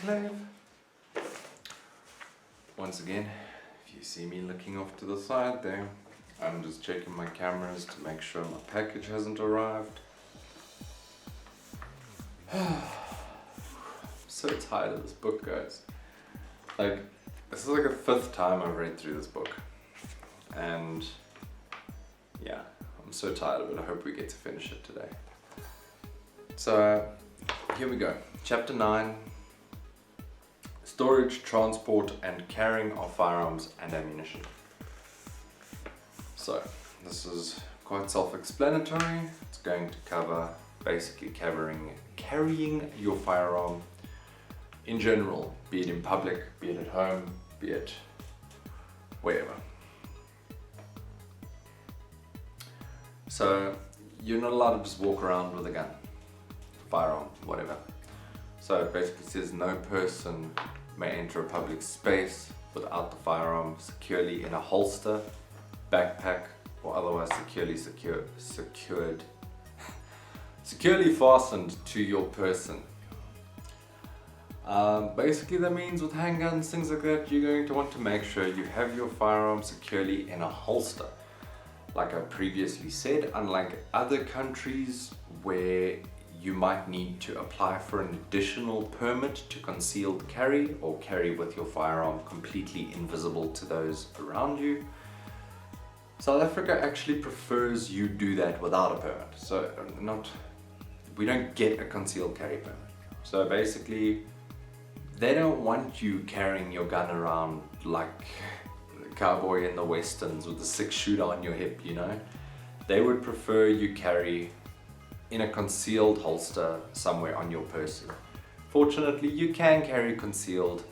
enclave. Once again, if you see me looking off to the side there, I'm just checking my cameras to make sure my package hasn't arrived. I'm so tired of this book, guys. Like, this is like the 5th time I've read through this book. And yeah, I'm so tired of it. I hope we get to finish it today. So here we go. Chapter 9. Storage, transport and carrying of firearms and ammunition. So this is quite self-explanatory. It's going to cover basically carrying your firearm in general, be it in public, be it at home, be it wherever. So you're not allowed to just walk around with a gun, firearm, whatever. So it basically says no person may enter a public space without the firearm securely in a holster, backpack, or otherwise securely fastened to your person. Basically that means with handguns, things like that, you're going to want to make sure you have your firearm securely in a holster. Like I previously said, unlike other countries where you might need to apply for an additional permit to concealed carry or carry with your firearm completely invisible to those around you, South Africa actually prefers you do that without a permit. So we don't get a concealed carry permit. So basically, they don't want you carrying your gun around like the cowboy in the westerns with a 6-shooter on your hip, you know? They would prefer you carry in a concealed holster somewhere on your person. Fortunately, you can carry concealed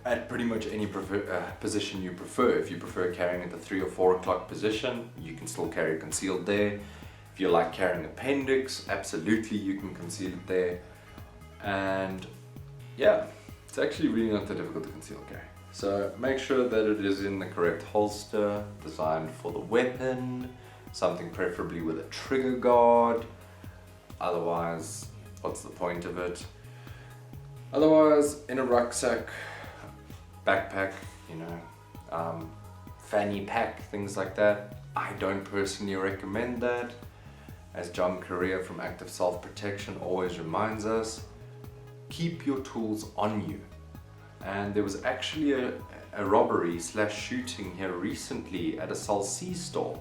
at pretty much any position you prefer. If you prefer carrying at the 3 or 4 o'clock position, you can still carry concealed there. If you like carrying appendix, absolutely you can conceal it there. And yeah, it's actually really not that difficult to conceal carry. So make sure that it is in the correct holster, designed for the weapon, something preferably with a trigger guard. Otherwise, what's the point of it? Otherwise, in a rucksack, backpack, you know, fanny pack, things like that. I don't personally recommend that. As John Correa from Active Self-Protection always reminds us, keep your tools on you. And there was actually a robbery / shooting here recently at a Cell C store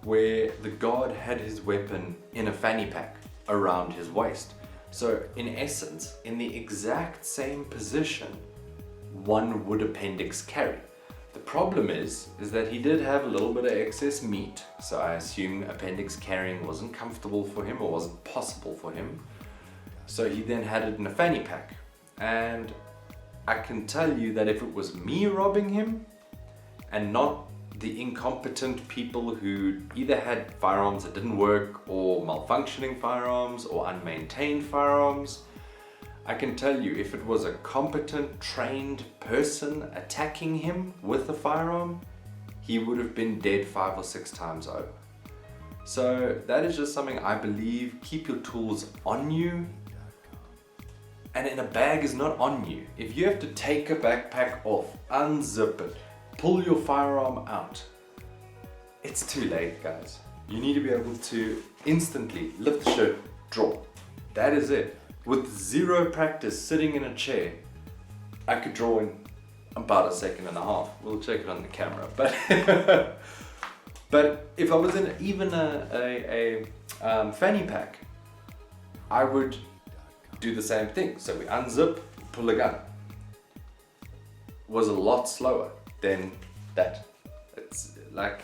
where the guard had his weapon in a fanny pack around his waist. So in essence, in the exact same position, one would appendix carry. The problem is that he did have a little bit of excess meat, so I assume appendix carrying wasn't comfortable for him or wasn't possible for him. So he then had it in a fanny pack. And I can tell you that if it was me robbing him and not the incompetent people who either had firearms that didn't work or malfunctioning firearms or unmaintained firearms, I can tell you if it was a competent, trained person attacking him with a firearm, he would have been dead 5 or 6 times over. So that is just something I believe, keep your tools on you. And in a bag is not on you. If you have to take a backpack off, unzip it, pull your firearm out, it's too late, guys. You need to be able to instantly lift the shirt, draw. That is it. With 0 practice sitting in a chair, I could draw in about 1.5 seconds. We'll check it on the camera. But if I was in even a fanny pack, I would do the same thing. So we unzip, pull a gun. Was a lot slower than that. It's like,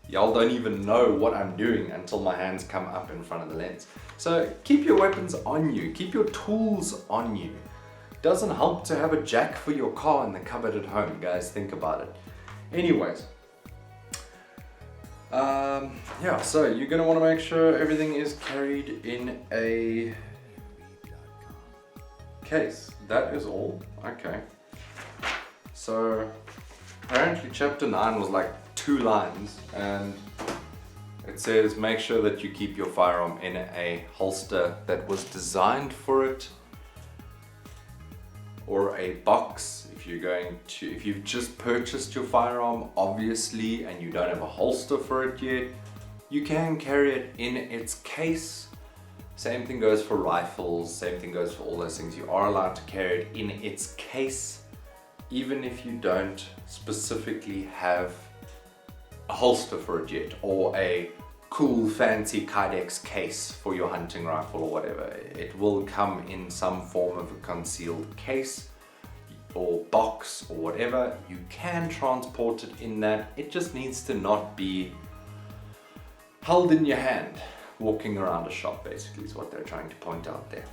y'all don't even know what I'm doing until my hands come up in front of the lens. So keep your weapons on you, keep your tools on you. Doesn't help to have a jack for your car in the cupboard at home, guys, think about it. Anyways, yeah, so you're gonna wanna make sure everything is carried in a case. That is all, okay. So apparently chapter 9 was like 2 lines, and it says make sure that you keep your firearm in a holster that was designed for it. or a box. If you've just purchased your firearm, obviously, and you don't have a holster for it yet, you can carry it in its case. Same thing goes for rifles, same thing goes for all those things. You are allowed to carry it in its case, even if you don't specifically have a holster for it yet, or a cool fancy Kydex case for your hunting rifle or whatever. It will come in some form of a concealed case or box or whatever. You can transport it in that. It just needs to not be held in your hand walking around a shop, basically, is what they're trying to point out there.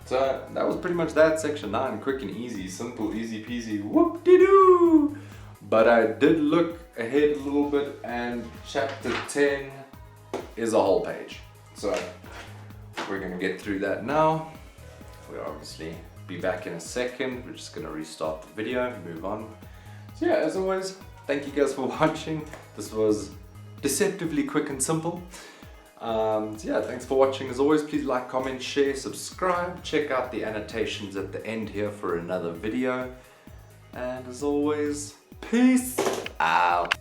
So that was pretty much that, section 9, quick and easy, simple, easy peasy, whoop-de-doo. But I did look ahead a little bit, and chapter 10 is a whole page. So we're gonna get through that now. We'll obviously be back in a second. We're just gonna restart the video and move on. So yeah, as always, thank you guys for watching. This was deceptively quick and simple. So yeah, thanks for watching. As always, please like, comment, share, subscribe. Check out the annotations at the end here for another video. And as always, peace out.